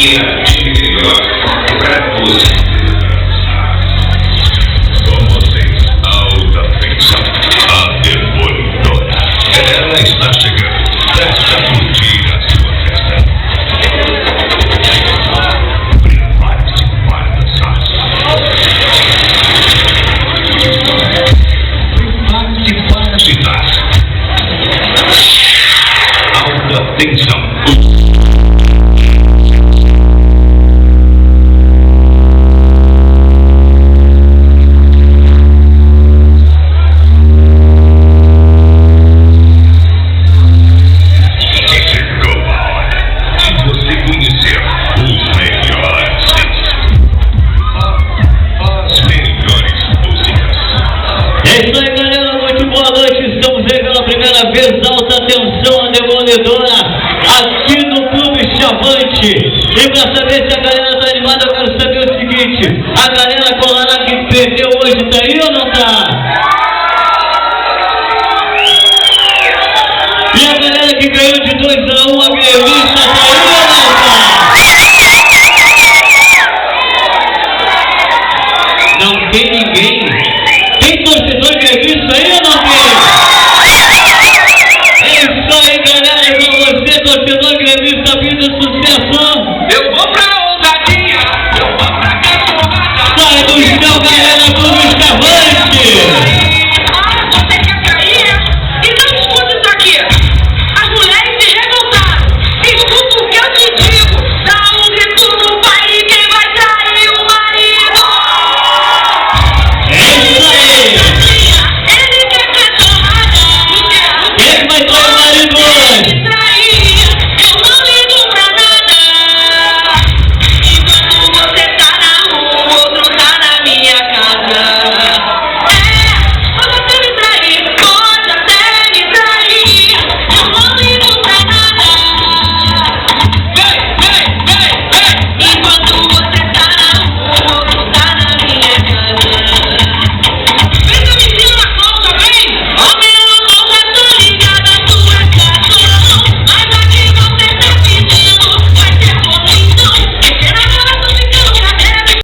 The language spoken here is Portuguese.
companhia de melhor para você. Com vocês, alta tensão, a demolidora. Ela está chegando. Presta a curtir a sua festa. Prepare-se para dançar. Prepare-se para agitar. Alta tensão. É isso aí, galera, muito boa noite. Estamos aí pela primeira vez, alta tensão, a demolidora, aqui no Clube Chavante. E pra saber se a galera tá animada, eu quero saber o seguinte: a galera colorada que perdeu hoje tá aí ou não tá? E a galera que ganhou de 2-1, a gremista, tá aí ou não tá? Não tem ninguém? Tem torcedor gremista aí ou não tem? É isso aí, galera, com você, torcedor gremista, vida e sucesso. Eu vou pra ousadia, eu vou pra caçoada. Sai do chão, galera, Clube Chavante. Você quer cair? Então escuta isso aqui. As mulheres se revoltaram. Escuta o que eu te digo. Dá um grito no baile, quem vai trair o marido? É isso aí. Ele quer ser tomada. Quem é que vai trair o marido hoje?